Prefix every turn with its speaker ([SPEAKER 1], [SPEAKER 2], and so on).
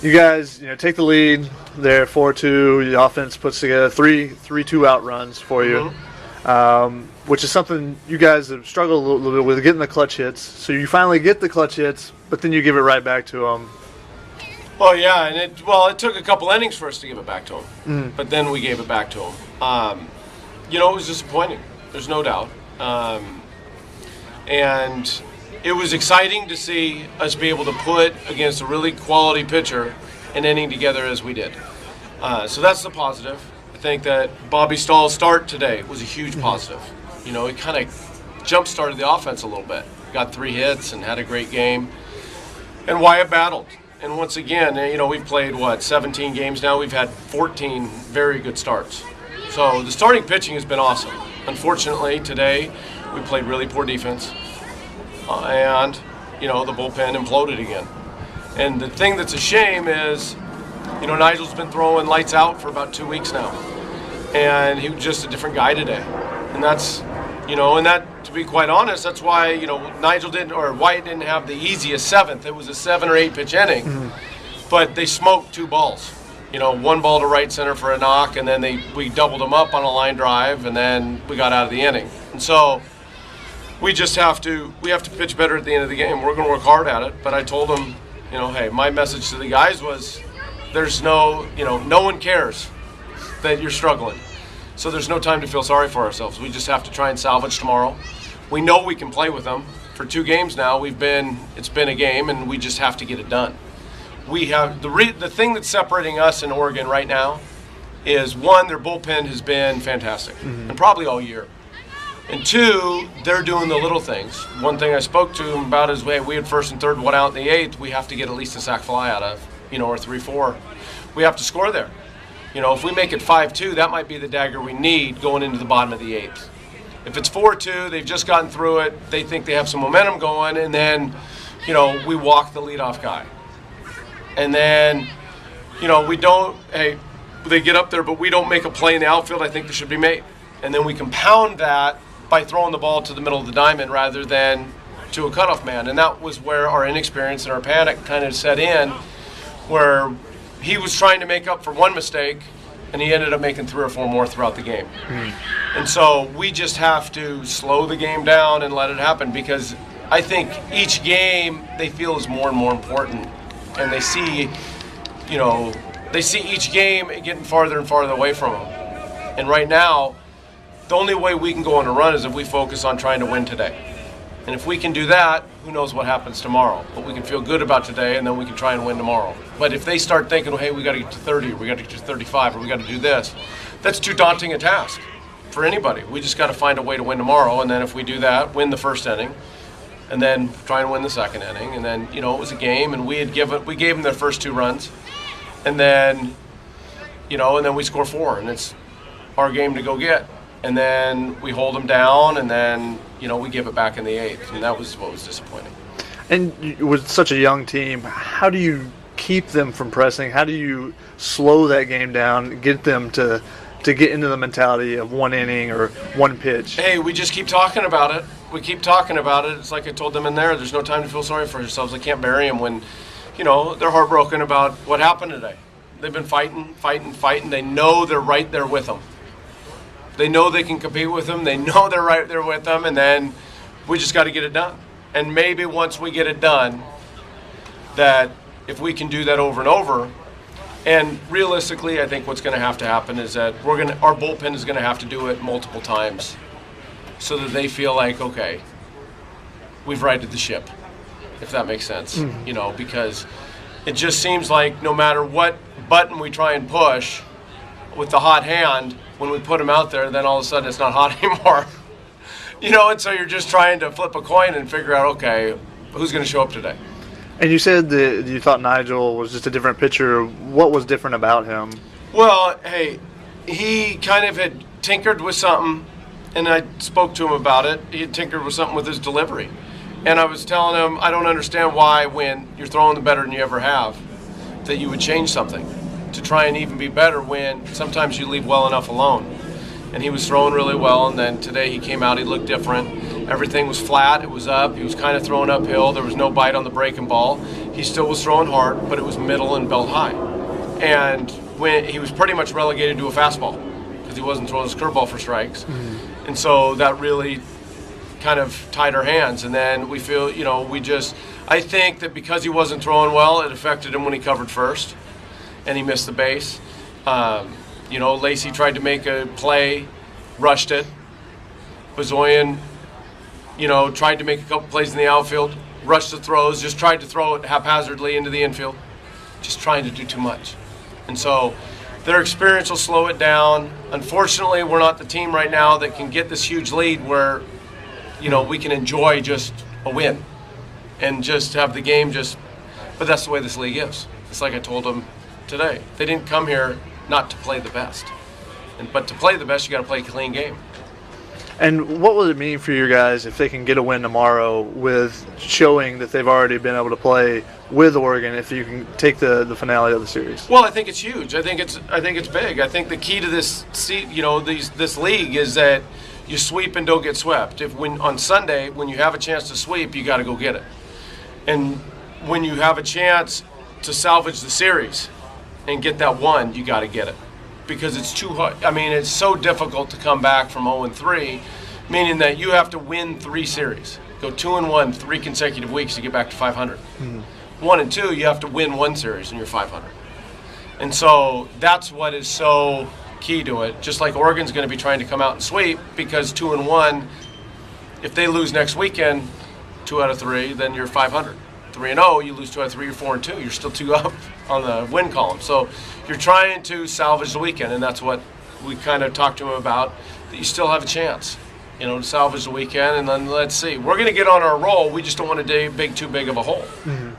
[SPEAKER 1] You guys, take the lead there, 4-2. The offense puts together three 2-out runs for you, which is something you guys have struggled a little bit with, getting the clutch hits. So you finally get the clutch hits, but then you give it right back to them.
[SPEAKER 2] Well, yeah, and it took a couple innings for us to give it back to him, but then we gave it back to him. It was disappointing. There's no doubt, and it was exciting to see us be able to put against a really quality pitcher an inning together as we did. So that's the positive. I think that Bobby Stahl's start today was a huge positive. He kind of jump-started the offense a little bit. Got 3 hits and had a great game. And Wyatt battled. And once again, we've played, 17 games now. We've had 14 very good starts. So the starting pitching has been awesome. Unfortunately, today we played really poor defense. And the bullpen imploded again. And the thing that's a shame is, Nigel's been throwing lights out for about 2 weeks now, and he was just a different guy today. And that's, and that, to be quite honest, that's why Wyatt didn't have the easiest 7th. It was a 7 or 8 pitch inning, but they smoked 2 balls. 1 ball to right center for a knock, and then we doubled them up on a line drive, and then we got out of the inning. And so we have to pitch better at the end of the game. We're going to work hard at it. But I told them, hey, my message to the guys was, there's no one cares that you're struggling. So there's no time to feel sorry for ourselves. We just have to try and salvage tomorrow. We know we can play with them. For 2 games now, it's been a game, and we just have to get it done. We have the thing that's separating us and Oregon right now is, 1, their bullpen has been fantastic, and probably all year. And 2, they're doing the little things. One thing I spoke to them about is, hey, we had 1st and 3rd, 1 out in the 8th. We have to get at least a sac fly out of, or 3-4. We have to score there. If we make it 5-2, that might be the dagger we need going into the bottom of the 8th. If it's 4-2, they've just gotten through it. They think they have some momentum going, and then, we walk the leadoff guy. And then, they get up there, but we don't make a play in the outfield I think that should be made. And then we compound that by throwing the ball to the middle of the diamond rather than to a cutoff man. And that was where our inexperience and our panic kind of set in, where he was trying to make up for 1 mistake, and he ended up making 3 or 4 more throughout the game. And so we just have to slow the game down and let it happen, because I think each game they feel is more and more important. And they see each game getting farther and farther away from them. And right now, the only way we can go on a run is if we focus on trying to win today. And if we can do that, who knows what happens tomorrow. But we can feel good about today, and then we can try and win tomorrow. But if they start thinking, hey, we got to get to 30, or we got to get to 35, or we got to do this, that's too daunting a task for anybody. We just got to find a way to win tomorrow, and then if we do that, win the 1st inning, and then try and win the 2nd inning. And then, it was a game, and we gave them their first 2 runs. And then, and then we score 4, and it's our game to go get. And then we hold them down, and then, we give it back in the 8th. And that was what was disappointing.
[SPEAKER 1] And with such a young team, how do you keep them from pressing? How do you slow that game down, get them to get into the mentality of 1 inning or 1 pitch?
[SPEAKER 2] Hey, we just keep talking about it. We keep talking about it. It's like I told them in there's no time to feel sorry for yourselves. I can't bury them when, they're heartbroken about what happened today. They've been fighting. They know they're right there with them. They know they can compete with them. They know they're right there with them, and then we just got to get it done. And maybe once we get it done, that if we can do that over and over, and realistically, I think what's going to have to happen is that our bullpen is going to have to do it multiple times, so that they feel like, okay, we've righted the ship, if that makes sense. Because it just seems like no matter what button we try and push with the hot hand, when we put them out there, then all of a sudden it's not hot anymore. And so you're just trying to flip a coin and figure out, okay, who's going to show up today?
[SPEAKER 1] And you said that you thought Nigel was just a different pitcher. What was different about him?
[SPEAKER 2] Well, hey, he kind of had tinkered with something, and I spoke to him about it. He had tinkered with something with his delivery. And I was telling him, I don't understand why, when you're throwing the better than you ever have, that you would change something to try and even be better when sometimes you leave well enough alone. And he was throwing really well, and then today he came out, he looked different. Everything was flat. It was up. He was kind of throwing uphill. There was no bite on the breaking ball. He still was throwing hard, but it was middle and belt high. And when he was pretty much relegated to a fastball because he wasn't throwing his curveball for strikes. Mm-hmm. And so that really kind of tied our hands. And then we feel, I think that because he wasn't throwing well, it affected him when he covered first and he missed the base. Lacey tried to make a play, rushed it. Bezoyan, tried to make a couple plays in the outfield, rushed the throws, just tried to throw it haphazardly into the infield, just trying to do too much. And so their experience will slow it down. Unfortunately, we're not the team right now that can get this huge lead where, we can enjoy just a win and just have the game but that's the way this league is. It's like I told them today. They didn't come here not to play the best. But to play the best, you got to play a clean game.
[SPEAKER 1] And what will it mean for you guys if they can get a win tomorrow with showing that they've already been able to play with Oregon if you can take the finale of the series?
[SPEAKER 2] Well, I think it's huge. I think it's big. I think the key to this this league is that you sweep and don't get swept. On Sunday when you have a chance to sweep, you got to go get it. And when you have a chance to salvage the series and get that one, you got to get it. Because it's too hard. I mean, it's so difficult to come back from 0-3, meaning that you have to win 3 series. Go 2-1 3 consecutive weeks to get back to 500. Mm-hmm. 1 and 2, you have to win 1 series and you're 500. And so that's what is so key to it. Just like Oregon's going to be trying to come out and sweep because 2-1, if they lose next weekend, 2 out of 3, then you're 500. 3-0, you lose 2 out of 3, you're 4-2. You're still 2 up on the win column. So you're trying to salvage the weekend, and that's what we kind of talked to him about, that you still have a chance, to salvage the weekend, and then let's see. We're going to get on our roll. We just don't want to dig too big of a hole. Mm-hmm.